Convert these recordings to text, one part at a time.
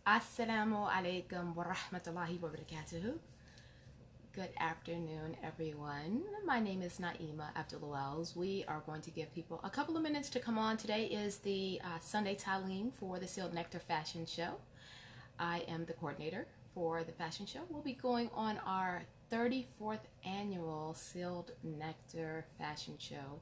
Assalamu alaikum wa rahmatullahi wa barakatuhu. Good afternoon, everyone. My name is Naima Abdulwells. We are going to give people a couple of minutes to come on. Today is the Sunday Taleem for the Sealed Nectar Fashion Show. I am the coordinator for the fashion show. We'll be going on our 34th annual Sealed Nectar Fashion Show,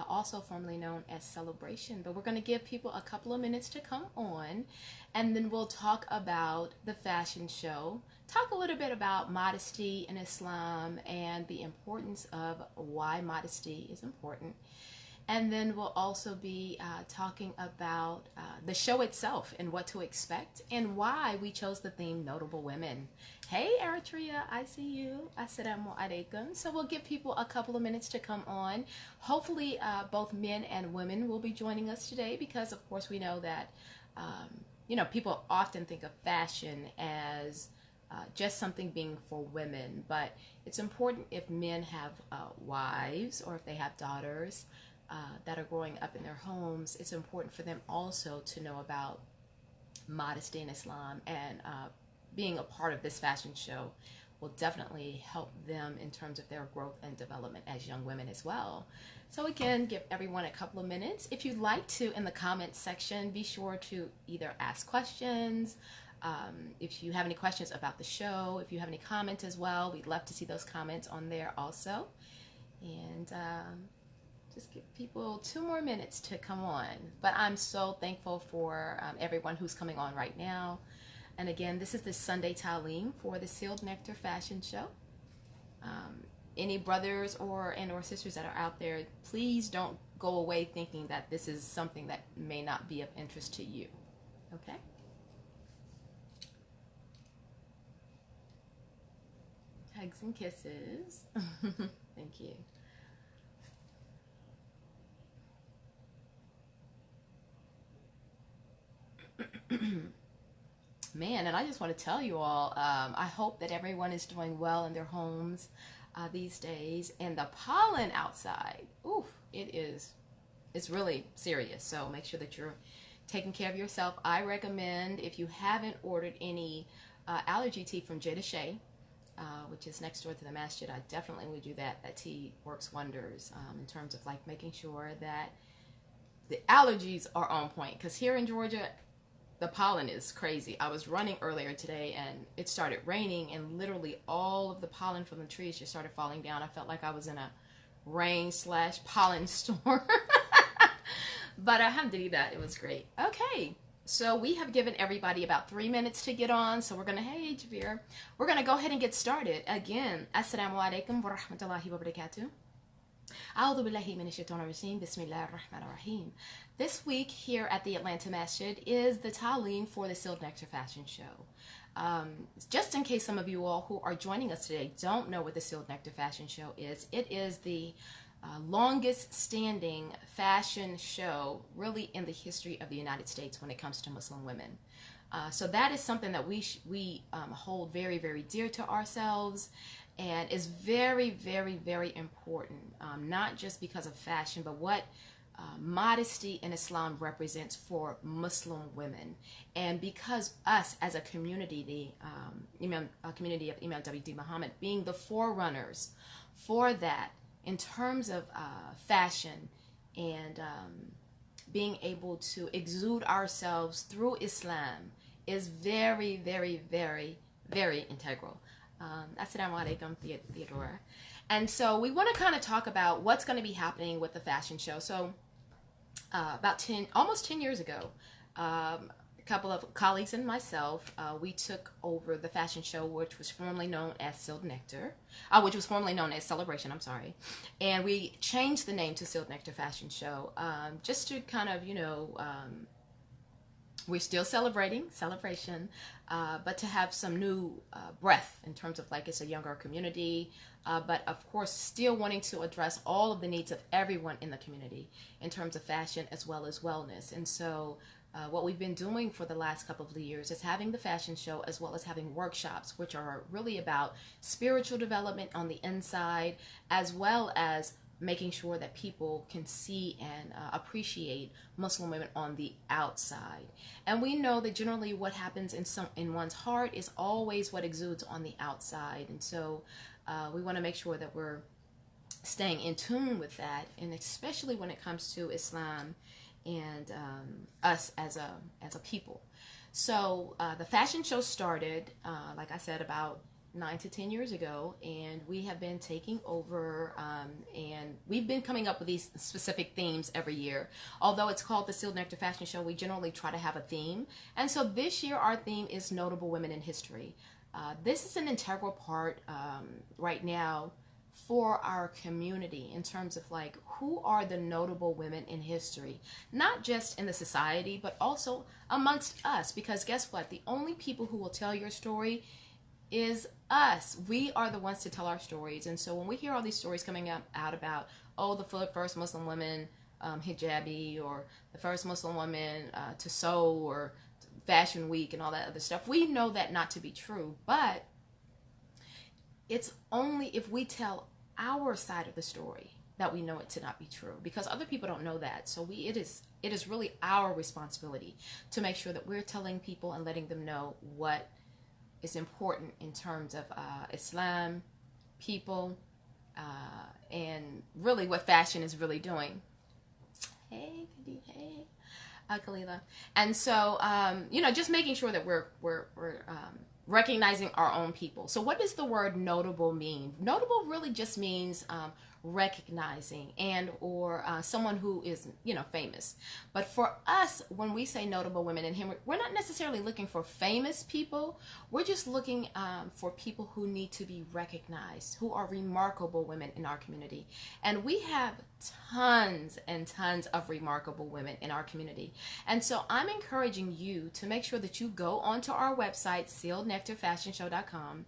also formerly known as Celebration. But we're going to give people a couple of minutes to come on, and then we'll talk about the fashion show, talk a little bit about modesty in Islam and the importance of why modesty is important. And then we'll also be talking about the show itself and what to expect and why we chose the theme Notable Women. Hey Eritrea, I see you. Assalamu alaikum. So we'll give people a couple of minutes to come on. Hopefully both men and women will be joining us today because of course we know that people often think of fashion as just something being for women, but it's important if men have wives or if they have daughters that are growing up in their homes. It's important for them also to know about modesty in Islam, and being a part of this fashion show will definitely help them in terms of their growth and development as young women as well. So again, give everyone a couple of minutes. If you'd like to, in the comments section, be sure to either ask questions, if you have any questions about the show, if you have any comments as well, we'd love to see those comments on there also. And just give people 2 more minutes to come on. But I'm so thankful for everyone who's coming on right now. And again, this is the Sunday Taleem for the Sealed Nectar Fashion Show. Any brothers or sisters that are out there, please don't go away thinking that this is something that may not be of interest to you. Okay? Hugs and kisses. Thank you. Man, and I just want to tell you all, I hope that everyone is doing well in their homes these days. And the pollen outside, oof, it's really serious. So make sure that you're taking care of yourself. I recommend, if you haven't ordered any allergy tea from Jada Shea, which is next door to the masjid, I definitely would do that. That tea works wonders in terms of like making sure that the allergies are on point. Because here in Georgia, the pollen is crazy. I was running earlier today and it started raining, and literally all of the pollen from the trees just started falling down. I felt like I was in a rain/pollen storm. But alhamdulillah, it was great. Okay, so we have given everybody about 3 minutes to get on. So we're going to, hey Jabir, we're going to go ahead and get started. Again, assalamu alaikum wa rahmatullahi wa barakatuh. أعوذ بالله من الشيطان الرجيم بسم الله الرحمن الرحيم. This week here at the Atlanta Masjid is the Taleem for the Sealed Nectar Fashion Show. Just in case some of you all who are joining us today don't know what the Sealed Nectar Fashion Show is, it is the longest standing fashion show really in the history of the United States when it comes to Muslim women. So that is something that we hold very, very dear to ourselves, and is very, very, very important, not just because of fashion, but what modesty in Islam represents for Muslim women. And because us as a community, the community of Imam W.D. Muhammad, being the forerunners for that in terms of fashion and being able to exude ourselves through Islam is very, very, very, very integral. Assalamu alaikum, Theodora. And so we want to kind of talk about what's going to be happening with the fashion show. So almost 10 years ago, a couple of colleagues and myself, we took over the fashion show, which was formerly known as Sealed Nectar, which was formerly known as Celebration, I'm sorry. And we changed the name to Sealed Nectar Fashion Show, just to kind of, we're still celebrating celebration, but to have some new breath in terms of like it's a younger community, but of course still wanting to address all of the needs of everyone in the community in terms of fashion as well as wellness. And so what we've been doing for the last couple of years is having the fashion show as well as having workshops, which are really about spiritual development on the inside as well as making sure that people can see and appreciate Muslim women on the outside. And we know that generally what happens in one's heart is always what exudes on the outside. And so we want to make sure that we're staying in tune with that, and especially when it comes to Islam and us as a people. So the fashion show started, like I said, about 9 to 10 years ago, and we have been taking over, and we've been coming up with these specific themes every year. Although it's called the Sealed Nectar Fashion Show, we generally try to have a theme. And so this year our theme is Notable Women in History. This is an integral part right now for our community in terms of like, who are the notable women in history, not just in the society, but also amongst us, because guess what? The only people who will tell your story is us. We are the ones to tell our stories. And so when we hear all these stories coming out about, oh, the first Muslim woman hijabi, or the first Muslim woman to sew, or Fashion Week and all that other stuff, we know that not to be true. But it's only if we tell our side of the story that we know it to not be true, because other people don't know that. So it is really our responsibility to make sure that we're telling people and letting them know what is important in terms of Islam, people, and really what fashion is really doing. Hey, hey, Kalila. And so, just making sure that we're recognizing our own people. So what does the word notable mean? Notable really just means recognizing and or someone who is famous. But for us, when we say notable women in history, we're not necessarily looking for famous people. We're just looking for people who need to be recognized, who are remarkable women in our community. And we have tons and tons of remarkable women in our community. And so I'm encouraging you to make sure that you go onto our website, sealednectarfashionshow.com,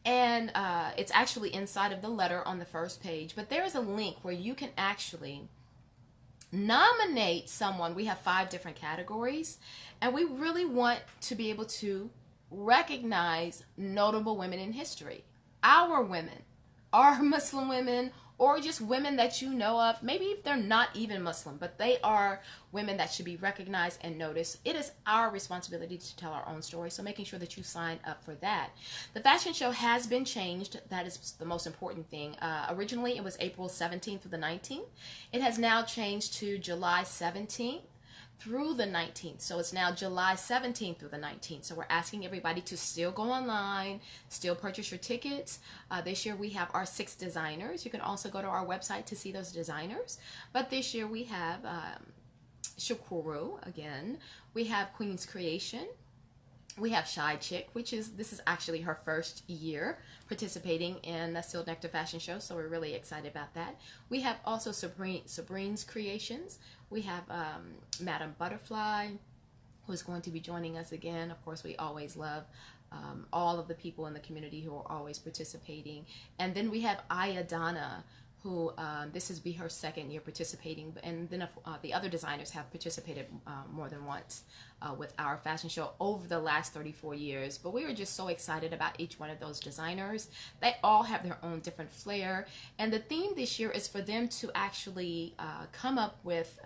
and it's actually inside of the letter on the first page, but there is a link where you can actually nominate someone. We have 5 different categories, and we really want to be able to recognize notable women in history. Our women, our Muslim women, or just women that you know of, maybe if they're not even Muslim, but they are women that should be recognized and noticed. It is our responsibility to tell our own story, so making sure that you sign up for that. The fashion show has been changed. That is the most important thing. Originally, it was April 17th through the 19th. It has now changed to July 17th through the 19th. So it's now July 17th through the 19th. So we're asking everybody to still go online, still purchase your tickets. This year we have our 6 designers. You can also go to our website to see those designers. But this year we have Shukuru again. We have Queen's Creation. We have Shy Chick, this is actually her first year participating in the Sealed Nectar Fashion Show, so we're really excited about that. We have also Sabrine's Creations. We have Madam Butterfly, who is going to be joining us again. Of course, we always love all of the people in the community who are always participating. And then we have Ayadana, who this is her 2nd year participating, and then the other designers have participated more than once with our fashion show over the last 34 years. But we were just so excited about each one of those designers. They all have their own different flair, and the theme this year is for them to actually come up with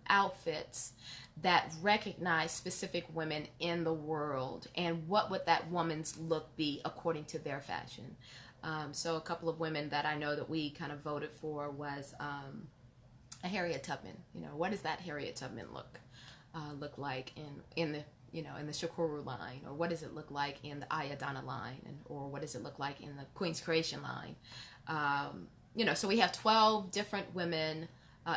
outfits that recognize specific women in the world, and what would that woman's look be according to their fashion. So a couple of women that I know that we kind of voted for was a Harriet Tubman. What does that Harriet Tubman look like in the in the Shukuru line, or what does it look like in the Ayadana line, or what does it look like in the Queen's Creation line? So we have 12 different women.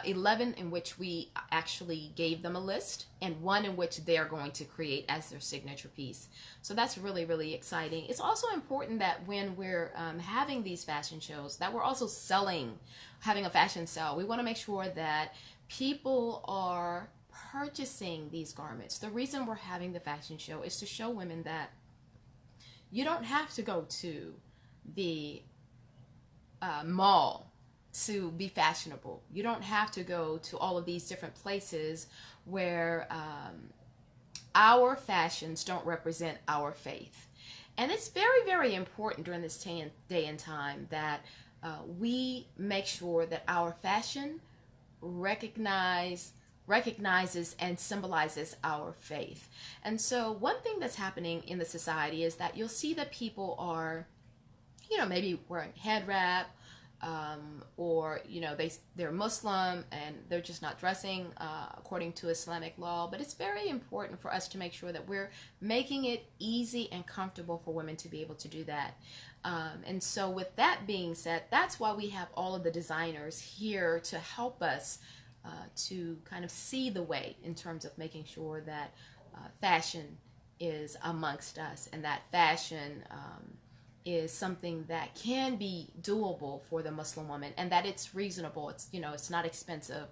11 in which we actually gave them a list, and 1 in which they are going to create as their signature piece. So that's really, really exciting. It's also important that when we're having these fashion shows, that we're also having a fashion sale. We want to make sure that people are purchasing these garments. The reason we're having the fashion show is to show women that you don't have to go to the mall to be fashionable. You don't have to go to all of these different places where our fashions don't represent our faith. And it's very, very important during this day and time that we make sure that our fashion recognizes and symbolizes our faith. And so one thing that's happening in the society is that you'll see that people are, maybe wearing head wrap, or they're Muslim and they're just not dressing according to Islamic law. But it's very important for us to make sure that we're making it easy and comfortable for women to be able to do that. And so with that being said, that's why we have all of the designers here to help us to kind of see the way in terms of making sure that fashion is amongst us, and that fashion is something that can be doable for the Muslim woman, and that it's reasonable. It's not expensive.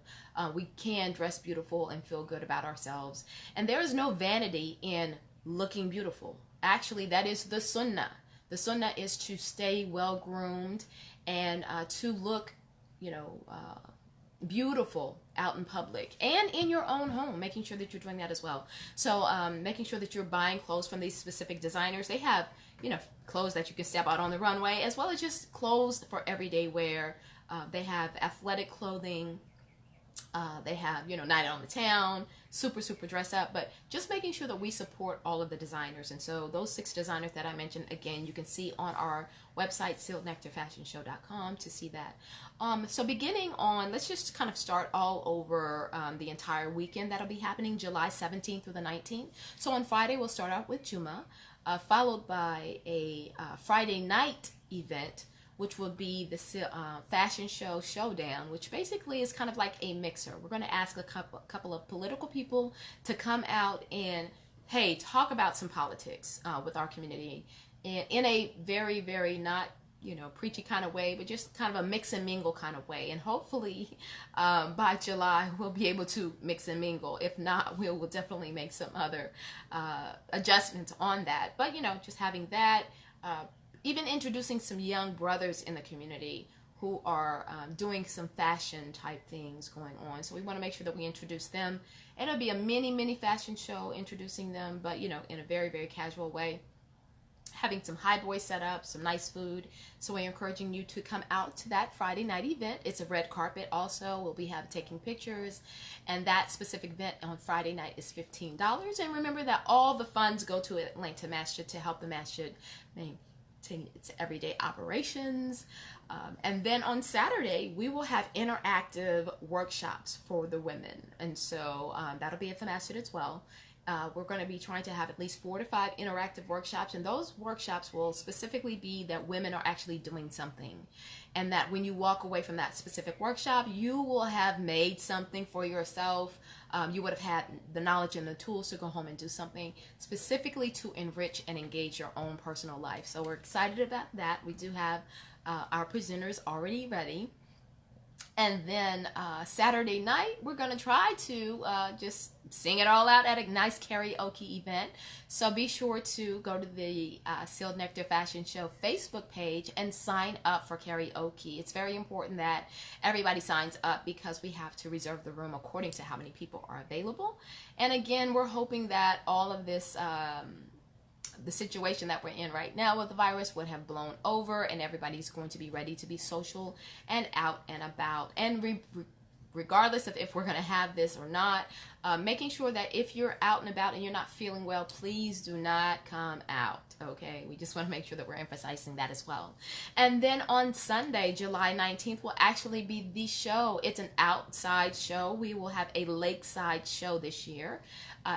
We can dress beautiful and feel good about ourselves. And there is no vanity in looking beautiful. Actually, that is the sunnah. The sunnah is to stay well groomed and to look, beautiful out in public and in your own home, making sure that you're doing that as well. So making sure that you're buying clothes from these specific designers. They have, clothes that you can step out on the runway, as well as just clothes for everyday wear. They have athletic clothing. They have, night on the town, super dress up, but just making sure that we support all of the designers. And so those 6 designers that I mentioned, again, you can see on our website, nectarfashionshow.com, to see that. So beginning on, let's just kind of start all over the entire weekend that'll be happening, July 17th through the 19th. So on Friday, we'll start out with Juma, followed by a Friday night event, which will be the Fashion Show Showdown, which basically is kind of like a mixer. We're going to ask a couple of political people to come out and, hey, talk about some politics with our community in a very, very not, preachy kind of way, but just kind of a mix and mingle kind of way. And hopefully by July, we'll be able to mix and mingle. If not, we'll definitely make some other adjustments on that. But, just having that, even introducing some young brothers in the community who are doing some fashion type things going on. So we want to make sure that we introduce them. And it'll be a mini fashion show introducing them, but in a very, very casual way. Having some high boy set up, some nice food. So we're encouraging you to come out to that Friday night event. It's a red carpet also. We'll be taking pictures. And that specific event on Friday night is $15. And remember that all the funds go to Atlanta Masjid to help the Masjid maintain its everyday operations. And then on Saturday, we will have interactive workshops for the women. And so that'll be at the Masjid as well. We're going to be trying to have at least 4 to 5 interactive workshops, and those workshops will specifically be that women are actually doing something, and that when you walk away from that specific workshop, you will have made something for yourself. You would have had the knowledge and the tools to go home and do something specifically to enrich and engage your own personal life. So we're excited about that. We do have our presenters already ready. And then Saturday night, we're going to try to just sing it all out at a nice karaoke event. So be sure to go to the Sealed Nectar Fashion Show Facebook page and sign up for karaoke. It's very important that everybody signs up because we have to reserve the room according to how many people are available. And again, we're hoping that all of this the situation that we're in right now with the virus would have blown over, and everybody's going to be ready to be social and out and about. And regardless of if we're going to have this or not, making sure that if you're out and about and you're not feeling well, please do not come out. Okay, we just want to make sure that we're emphasizing that as well. And then on Sunday, July 19th, will actually be the show. It's an outside show. We will have a lakeside show this year.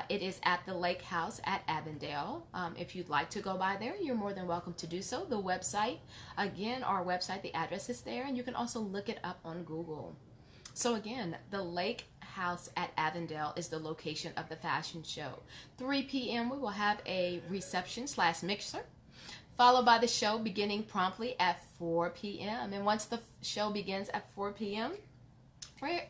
It is at the Lake House at Avondale. If you'd like to go by there, you're more than welcome to do so. The website, again, our website, the address is there, and you can also look it up on Google. So again, the Lake House at Avondale is the location of the fashion show. 3 p.m. we will have a reception/mixer, followed by the show beginning promptly at 4 p.m. And once the show begins at 4 p.m.,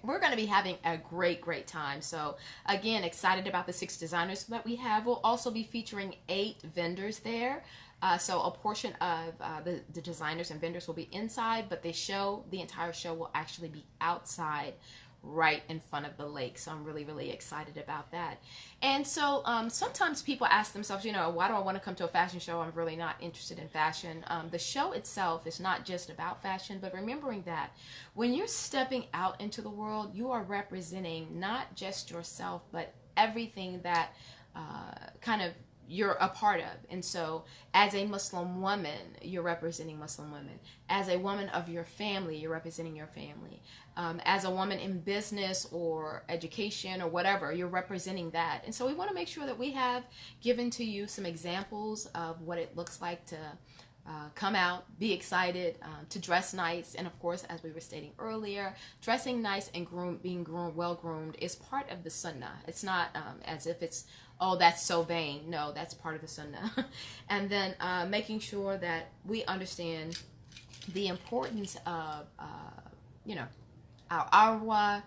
we're going to be having a great time. So again, excited about the 6 designers that we have. We'll also be featuring 8 vendors there. So a portion of the designers and vendors will be inside, but the entire show will actually be outside right in front of the lake. So I'm really, really excited about that. And so sometimes people ask themselves, you know, why do I want to come to a fashion show? I'm really not interested in fashion. The show itself is not just about fashion, but remembering that when you're stepping out into the world, you are representing not just yourself, but everything that kind of you're a part of. And so as a Muslim woman, you're representing Muslim women. As a woman of your family, you're representing your family. As a woman in business or education or whatever, you're representing that. And so we want to make sure that we have given to you some examples of what it looks like to come out, be excited, to dress nice. And of course, as we were stating earlier, dressing nice and being well groomed is part of the sunnah. It's not as if it's, oh, that's so vain. No, that's part of the sunnah. And then making sure that we understand the importance of, you know, our arwa,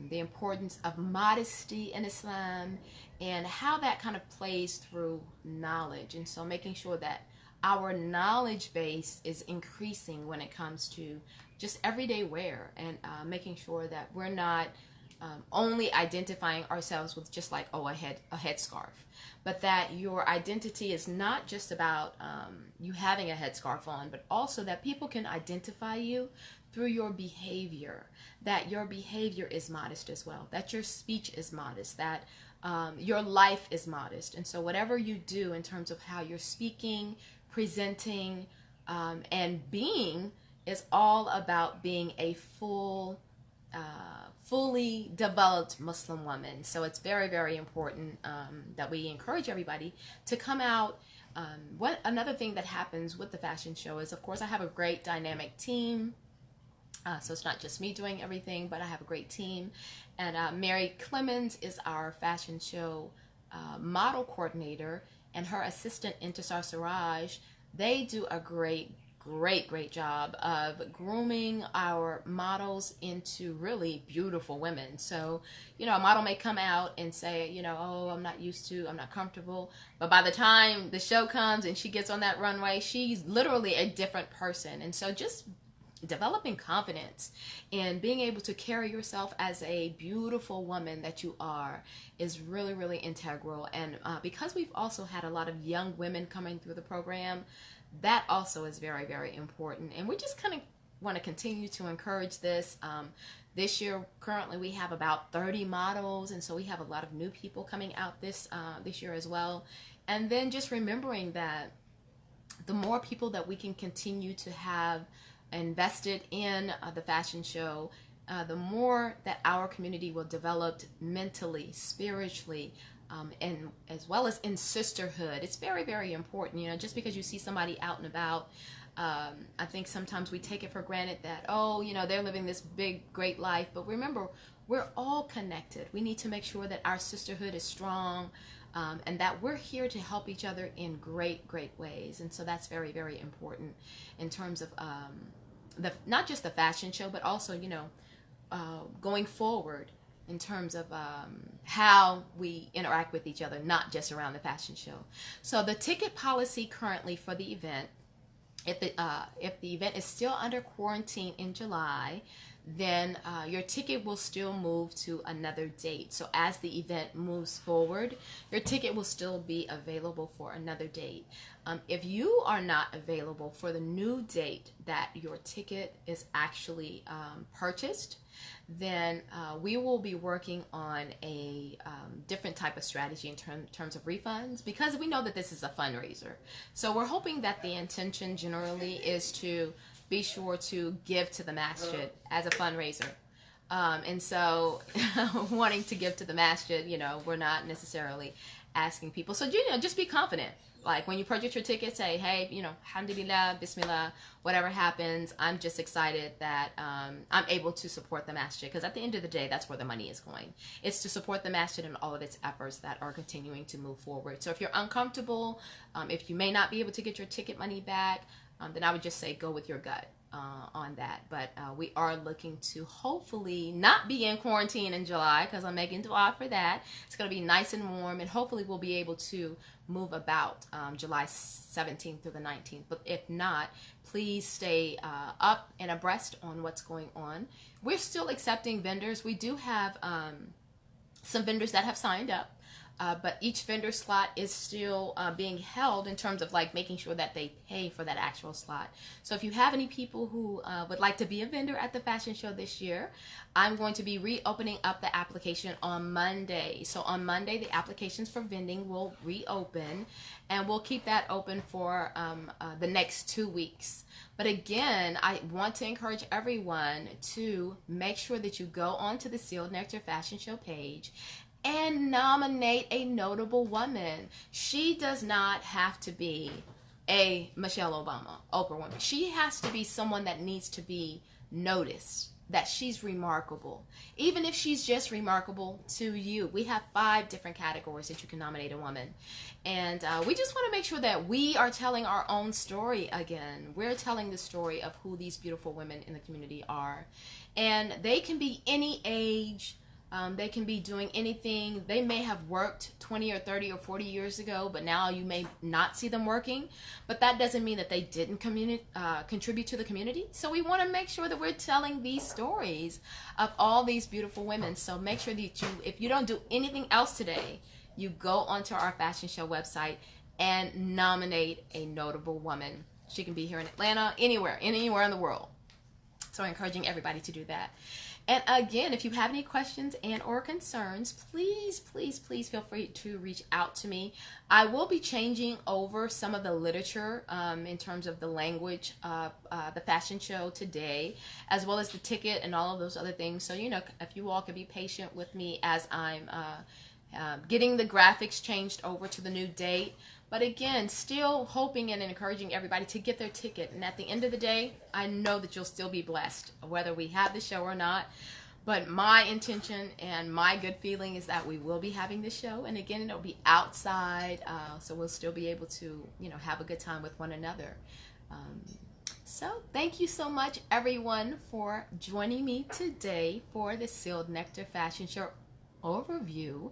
the importance of modesty in Islam, and how that kind of plays through knowledge. And so making sure that our knowledge base is increasing when it comes to just everyday wear, and making sure that we're not only identifying ourselves with just like, oh, a headscarf, but that your identity is not just about you having a headscarf on, but also that people can identify you through your behavior, that your behavior is modest as well, that your speech is modest, that your life is modest. And so whatever you do in terms of how you're speaking, presenting, and being is all about being a fully developed Muslim woman. So it's very, very important that we encourage everybody to come out. Another thing that happens with the fashion show is, of course, I have a great dynamic team. So it's not just me doing everything, but I have a great team. And Mary Clemens is our fashion show model coordinator, and her assistant, Intisar Siraj. They do a great job of grooming our models into really beautiful women. So, you know, a model may come out and say, you know, oh, I'm not comfortable. But by the time the show comes and she gets on that runway, she's literally a different person. And so just developing confidence and being able to carry yourself as a beautiful woman that you are is really, really integral. And because we've also had a lot of young women coming through the program, that also is very, very important. And we just kind of want to continue to encourage this. This year, currently, we have about 30 models, and so we have a lot of new people coming out this year as well. And then just remembering that the more people that we can continue to have invested in the fashion show, the more that our community will develop mentally, spiritually, and as well as in sisterhood. It's very, very important. You know, just because you see somebody out and about, I think sometimes we take it for granted that, oh, you know, they're living this big, great life. But remember, we're all connected. We need to make sure that our sisterhood is strong, and that we're here to help each other in great, great ways. And so that's very, very important in terms of not just the fashion show, but also, you know, going forward in terms of how we interact with each other, not just around the fashion show. So the ticket policy currently for the event, if the event is still under quarantine in July, then your ticket will still move to another date. So as the event moves forward, your ticket will still be available for another date. If you are not available for the new date that your ticket is actually purchased, then we will be working on a different type of strategy in terms of refunds, because we know that this is a fundraiser. So we're hoping that the intention generally is to be sure to give to the masjid as a fundraiser. And so wanting to give to the masjid, you know, we're not necessarily asking people. So, you know, just be confident. Like when you purchase your ticket, say, hey, you know, alhamdulillah, bismillah, whatever happens, I'm just excited that I'm able to support the masjid. Because at the end of the day, that's where the money is going. It's to support the masjid and all of its efforts that are continuing to move forward. So if you're uncomfortable, if you may not be able to get your ticket money back, then I would just say go with your gut. on that. But we are looking to hopefully not be in quarantine in July, because I'm making dua for that. It's going to be nice and warm, and hopefully we'll be able to move about July 17th through the 19th. But if not, please stay up and abreast on what's going on. We're still accepting vendors. We do have some vendors that have signed up. But each vendor slot is still being held in terms of like making sure that they pay for that actual slot. So if you have any people who would like to be a vendor at the fashion show this year, I'm going to be reopening up the application on Monday. So on Monday, the applications for vending will reopen, and we'll keep that open for the next 2 weeks. But again, I want to encourage everyone to make sure that you go onto the Sealed Nectar Fashion Show page and nominate a notable woman. She does not have to be a Michelle Obama, Oprah woman. She has to be someone that needs to be noticed, that she's remarkable. Even if she's just remarkable to you. We have 5 different categories that you can nominate a woman. And we just want to make sure that we are telling our own story again. We're telling the story of who these beautiful women in the community are. And they can be any age. They can be doing anything. They may have worked 20 or 30 or 40 years ago, but now you may not see them working. But that doesn't mean that they didn't contribute to the community. So we want to make sure that we're telling these stories of all these beautiful women. So make sure that you, if you don't do anything else today, you go onto our fashion show website and nominate a notable woman. She can be here in Atlanta, anywhere in the world. So encouraging everybody to do that. And again, if you have any questions and or concerns, please feel free to reach out to me. I will be changing over some of the literature in terms of the language of the fashion show today, as well as the ticket and all of those other things. So, you know, if you all could be patient with me as I'm getting the graphics changed over to the new date. But again, still hoping and encouraging everybody to get their ticket. And at the end of the day, I know that you'll still be blessed, whether we have the show or not. But my intention and my good feeling is that we will be having the show. And again, it'll be outside, so we'll still be able to, you know, have a good time with one another. So thank you so much, everyone, for joining me today for the Sealed Nectar Fashion Show overview.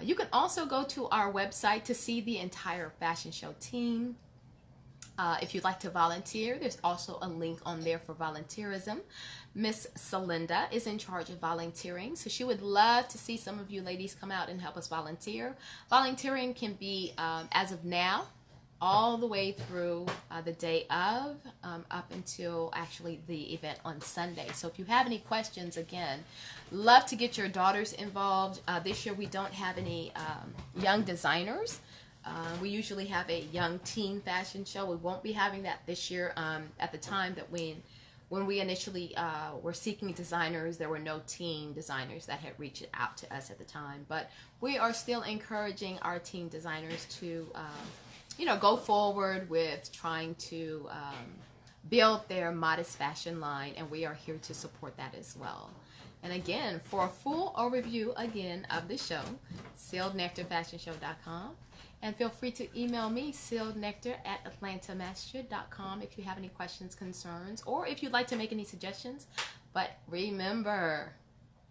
You can also go to our website to see the entire fashion show team. If you'd like to volunteer, there's also a link on there for volunteerism. Miss Celinda is in charge of volunteering, so she would love to see some of you ladies come out and help us volunteer. Volunteering can be, as of now, all the way through the day of, up until actually the event on Sunday. So if you have any questions, again, love to get your daughters involved. This year we don't have any young designers. We usually have a young teen fashion show. We won't be having that this year. At the time that when we initially were seeking designers, there were no teen designers that had reached out to us at the time. But we are still encouraging our teen designers to you know, go forward with trying to build their modest fashion line, and we are here to support that as well. And again, for a full overview again of the show, sealednectarfashionshow.com, and feel free to email me, sealednectar@atlantamasjid.com, if you have any questions, concerns, or if you'd like to make any suggestions. But remember,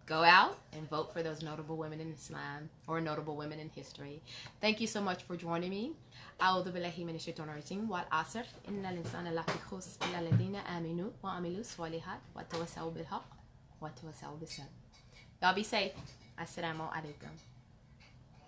go out and vote for those notable women in Islam or notable women in history. Thank you so much for joining me. أعوذ بالله من الشيطان الرجيم والعصر إن الإنسان لفي خسر إلا الذين آمنوا وعملوا الصالحات وتواصوا بالحق وتواصوا بالصبر. Y'all be safe. Assalamu alaikum.